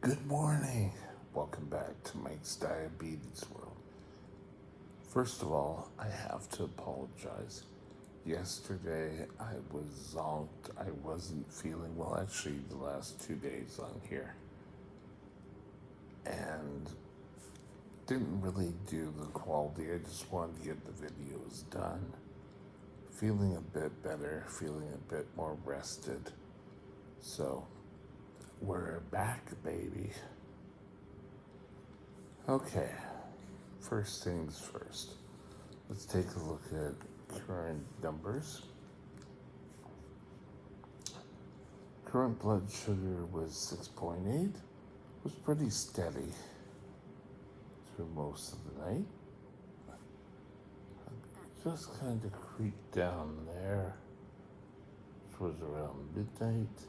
Good morning. Welcome back to Mike's Diabetes World. First of all, I have to apologize. Yesterday I was zonked. I wasn't feeling well, actually, the last 2 days on here. And didn't really do the quality. I just wanted to get the videos done. Feeling a bit better, feeling a bit more rested. So, we're back, baby. Okay, first things first. Let's take a look at current numbers. Current blood sugar was 6.8. Was pretty steady through most of the night. Just kind of creeped down there, which was around midnight,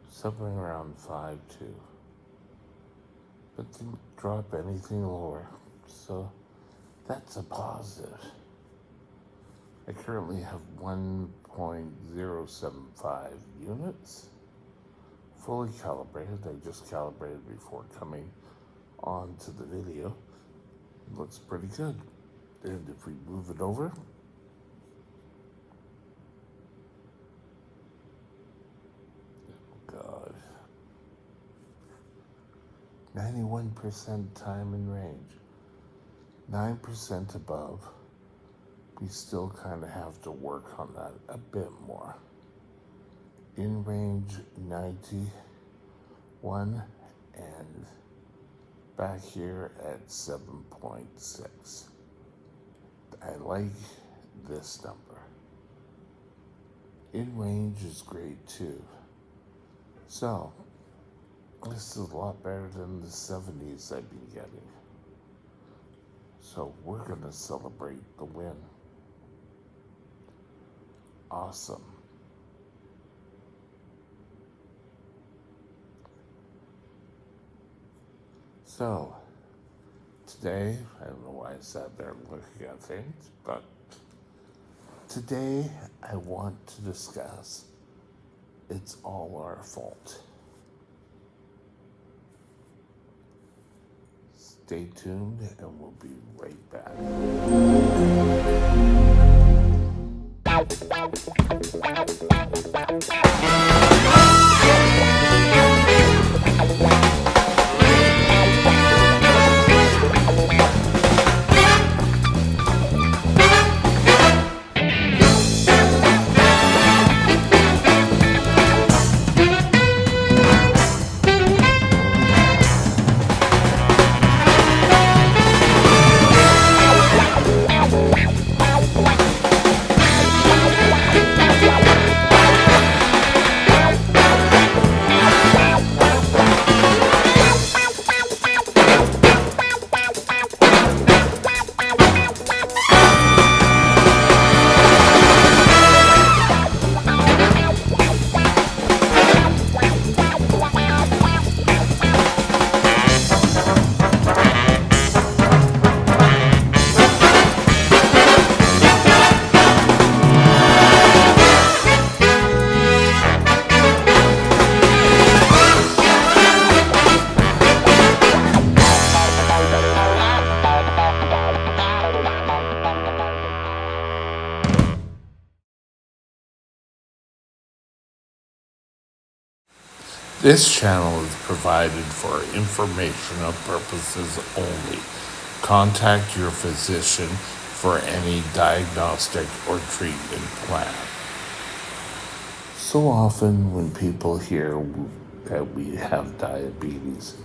something around 5 too. But didn't drop anything lower, so that's a positive. I currently have 1.075 units, fully calibrated. I just calibrated before coming on to the video. It looks pretty good. And if we move it over, God, 91% time in range, 9% above. We still kind of have to work on that a bit more. In range 91 and back here at 7.6. I like this number. In range is great too. So, this is a lot better than the 70s I've been getting. So we're gonna celebrate the win. Awesome. So, today, I don't know why I sat there looking at things, but today I want to discuss it's all our fault. Stay tuned and we'll be right back. This channel is provided for informational purposes only. Contact your physician for any diagnostic or treatment plan. So often when people hear that we have diabetes,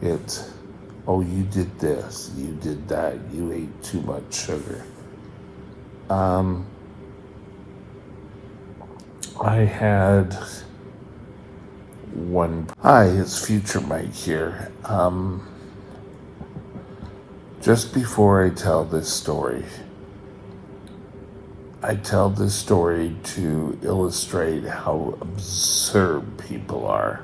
it's, oh, you did this, you did that, you ate too much sugar. I had one. Hi, it's Future Mike here. Just before I tell this story, I tell this story to illustrate how absurd people are.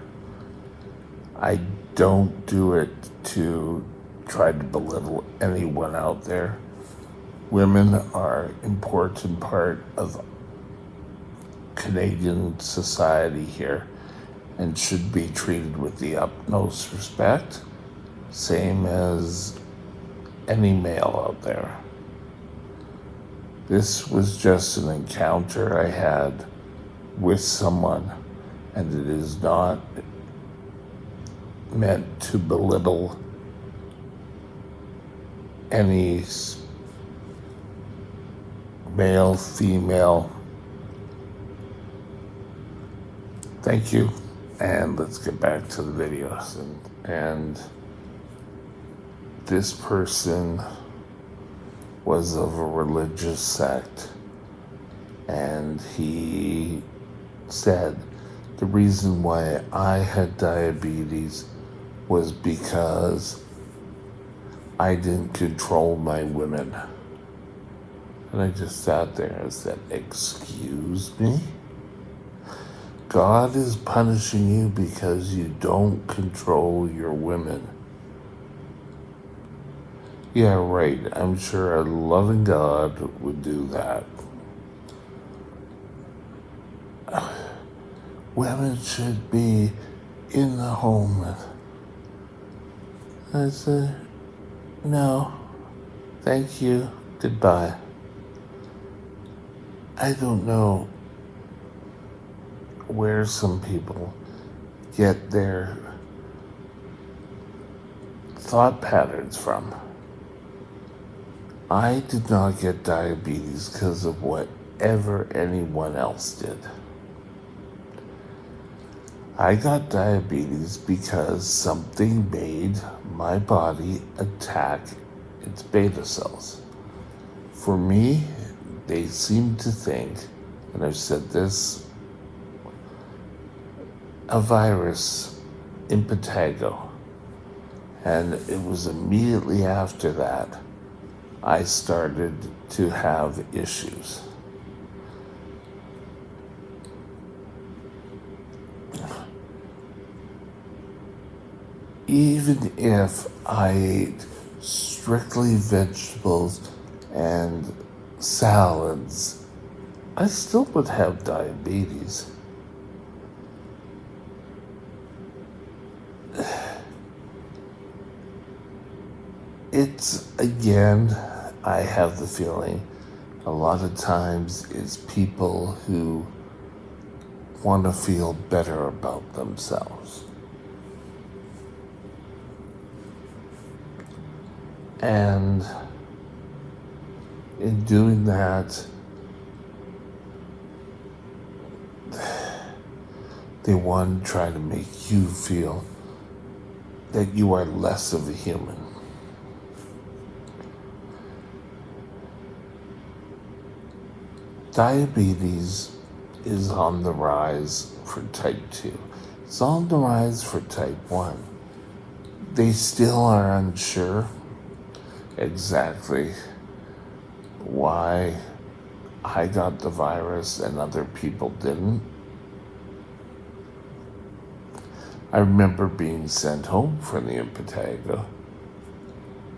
I don't do it to try to belittle anyone out there. Women are an important part of Canadian society here. and should be treated with the utmost respect, same as any male out there. This was just an encounter I had with someone, and it is not meant to belittle any male, female. Thank you, and let's get back to the videos. And this person was of a religious sect, and he said the reason why I had diabetes was because I didn't control my women. And I just sat there and said, excuse me? God is punishing you because you don't control your women. Yeah, right. I'm sure a loving God would do that. Women should be in the home. I said, no, thank you, goodbye. I don't know where some people get their thought patterns from. I did not get diabetes because of whatever anyone else did. I got diabetes because something made my body attack its beta cells. For me, they seem to think, and I've said this, a virus, impetigo. And it was immediately after that I started to have issues. Even if I ate strictly vegetables and salads, I still would have diabetes. It's, again, I have the feeling a lot of times it's people who want to feel better about themselves. And in doing that, they want to try to make you feel that you are less of a human. Diabetes is on the rise for type 2. It's on the rise for type 1. They still are unsure exactly why I got the virus and other people didn't. I remember being sent home from the impetigo,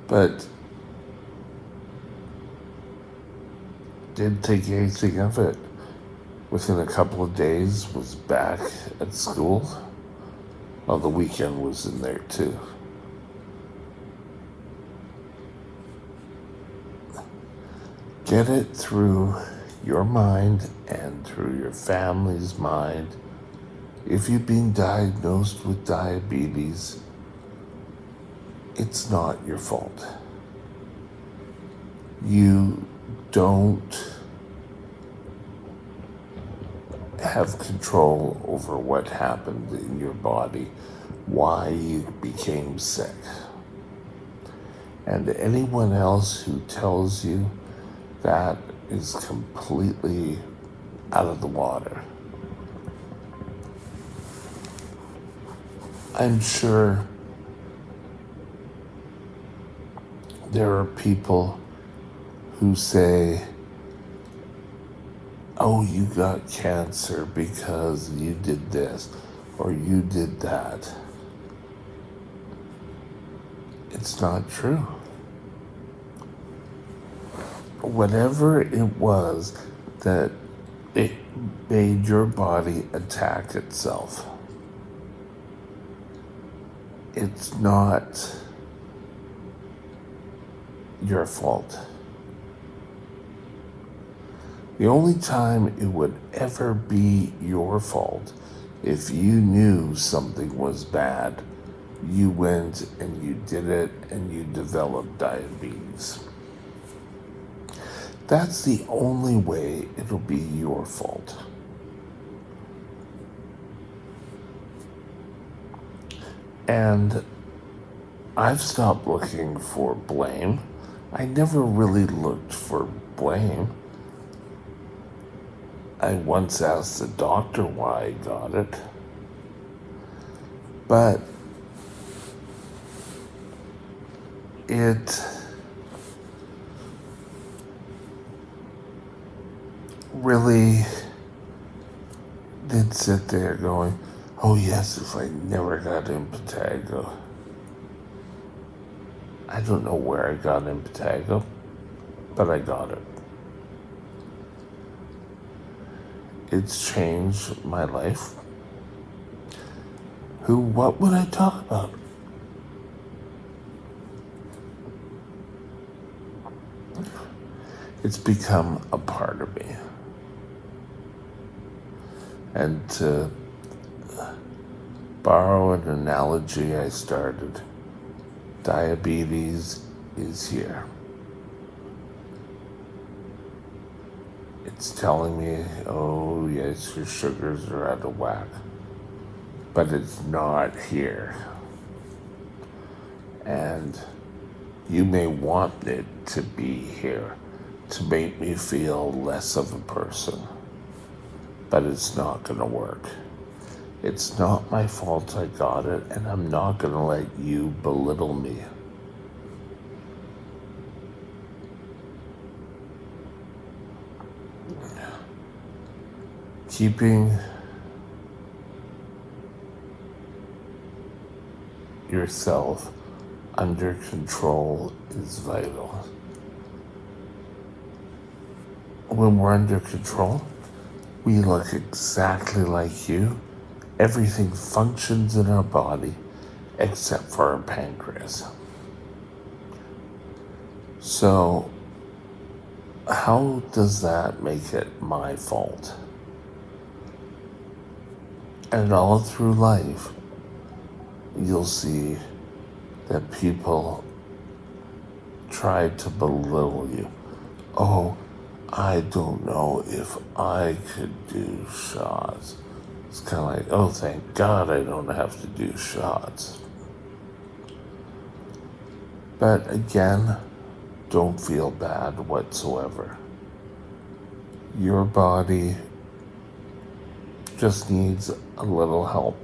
but didn't think anything of it. Within a couple of days, was back at school. Well, the weekend was in there too. Get it through your mind and through your family's mind. If you've been diagnosed with diabetes, it's not your fault. You don't have control over what happened in your body, why you became sick. And anyone else who tells you that is completely out of the water. I'm sure there are people who say, oh, you got cancer because you did this or you did that. It's not true. Whatever it was that it made your body attack itself, it's not your fault. The only time it would ever be your fault if you knew something was bad, you went and you did it and you developed diabetes. That's the only way it'll be your fault. And I've stopped looking for blame. I never really looked for blame. I once asked the doctor why I got it. But it really did sit there going, oh yes, if I never got impetigo. I don't know where I got impetigo, but I got it. It's changed my life. What would I talk about? It's become a part of me. And to borrow an analogy I started, diabetes is here. It's telling me, oh yes, your sugars are out of whack. But it's not here. And you may want it to be here to make me feel less of a person. But it's not going to work. It's not my fault I got it, and I'm not going to let you belittle me. Keeping yourself under control is vital. When we're under control, we look exactly like you. Everything functions in our body except for our pancreas. So, how does that make it my fault? And all through life, you'll see that people try to belittle you. Oh, I don't know if I could do shots. It's kind of like, oh, thank God I don't have to do shots. But again, don't feel bad whatsoever. Your body just needs a little help.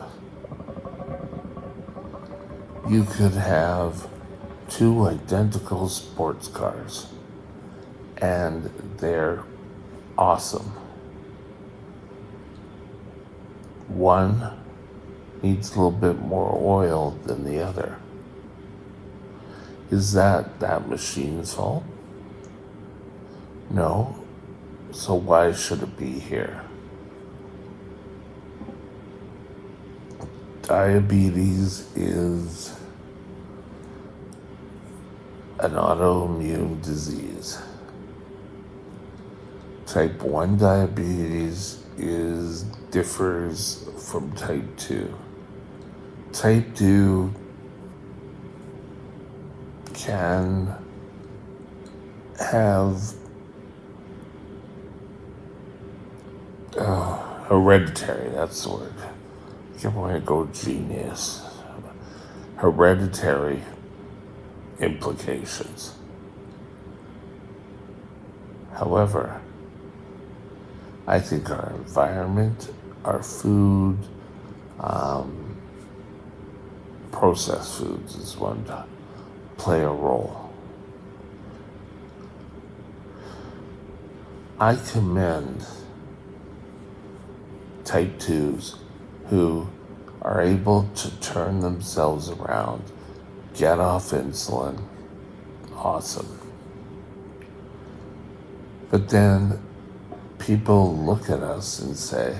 You could have 2 identical sports cars, and they're awesome. One needs a little bit more oil than the other. Is that machine's fault? No. So why should it be here? Diabetes is an autoimmune disease. Type 1 diabetes differs from type 2. Type 2 can have hereditary, that's the word. I can't want to go genius. Hereditary implications. However, I think our environment, our food, processed foods is one to play a role. I commend type 2s who are able to turn themselves around, get off insulin. Awesome. But then people look at us and say,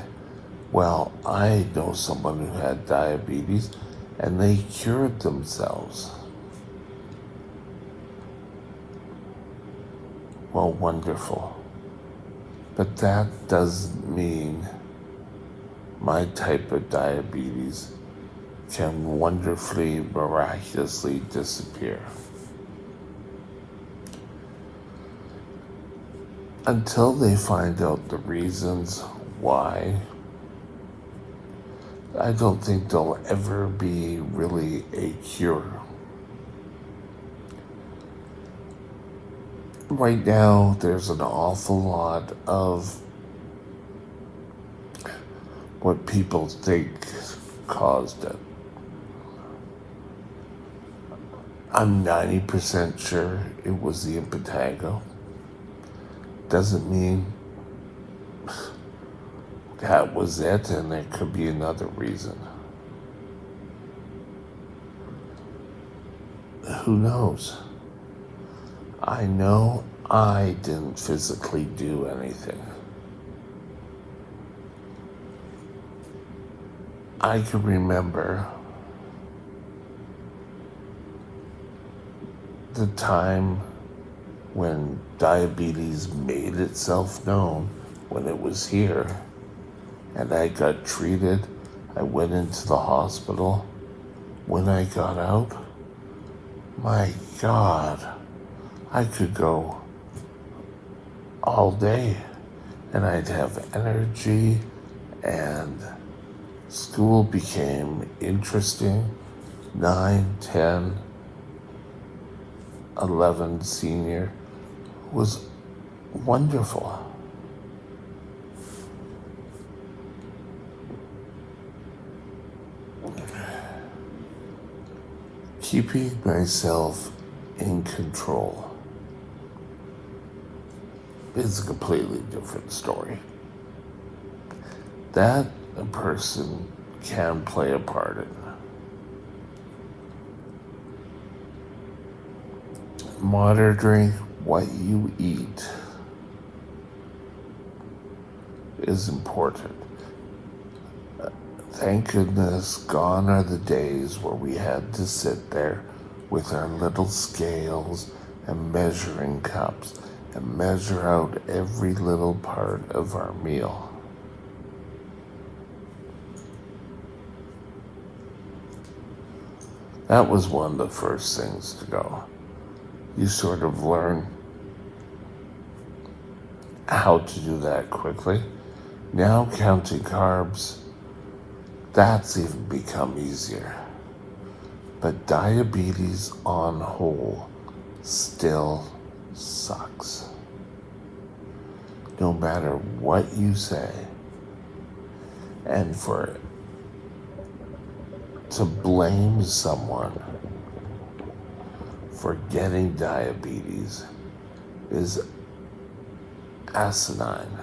well, I know someone who had diabetes and they cured themselves. Well, wonderful. But that doesn't mean my type of diabetes can wonderfully, miraculously disappear. Until they find out the reasons why, I don't think there'll ever be really a cure. Right now, there's an awful lot of what people think caused it. I'm 90% sure it was the impetigo. Doesn't mean that was it, and there could be another reason. Who knows? I know I didn't physically do anything. I can remember the time when diabetes made itself known, when it was here, and I got treated. I went into the hospital. When I got out, my God, I could go all day and I'd have energy, and school became interesting. 9, 10, 11 senior was wonderful. Keeping myself in control is a completely different story. That a person can play a part in. Monitoring what you eat is important. Thank goodness gone are the days where we had to sit there with our little scales and measuring cups and measure out every little part of our meal. That was one of the first things to go. You sort of learn how to do that quickly. Now counting carbs, that's even become easier. But diabetes on whole still sucks. No matter what you say. And to blame someone for getting diabetes is asinine.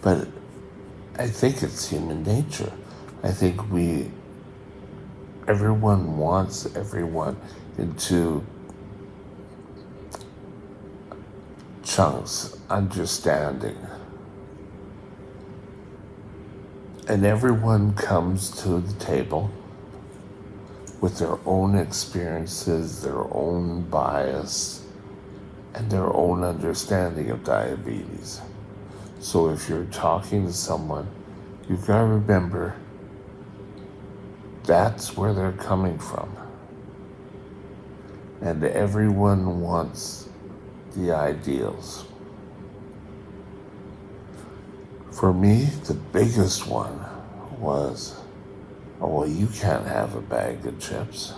But I think it's human nature. I think everyone wants everyone into chunks, understanding. And everyone comes to the table with their own experiences, their own bias, and their own understanding of diabetes. So if you're talking to someone, you've got to remember that's where they're coming from. And everyone wants the ideals. For me, the biggest one was, oh, well, you can't have a bag of chips.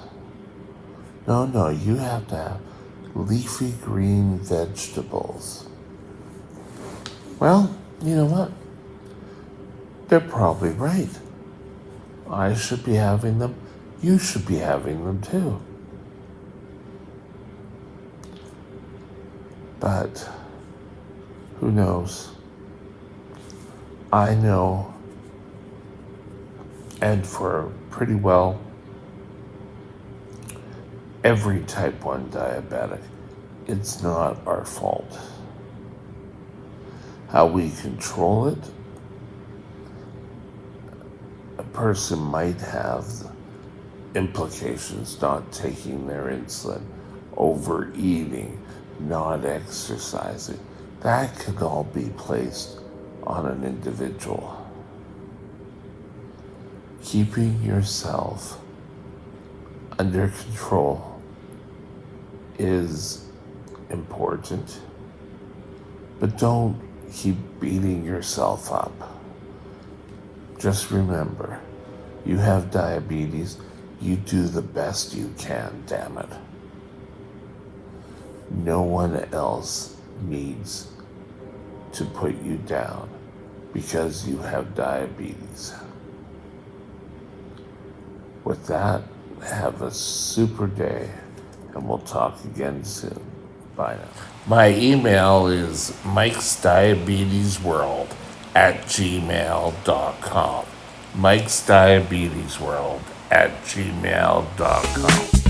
No, you have to have leafy green vegetables. Well, you know what? They're probably right. I should be having them. You should be having them too. But who knows? I know, and for pretty well every type 1 diabetic, it's not our fault. How we control it, person might have implications, not taking their insulin, overeating, not exercising. That could all be placed on an individual. Keeping yourself under control is important, but don't keep beating yourself up. Just remember, you have diabetes, you do the best you can, damn it. No one else needs to put you down because you have diabetes. With that, have a super day, and we'll talk again soon. Bye now. My email is mikesdiabetesworld@gmail.com. mikesdiabetesworld@gmail.com.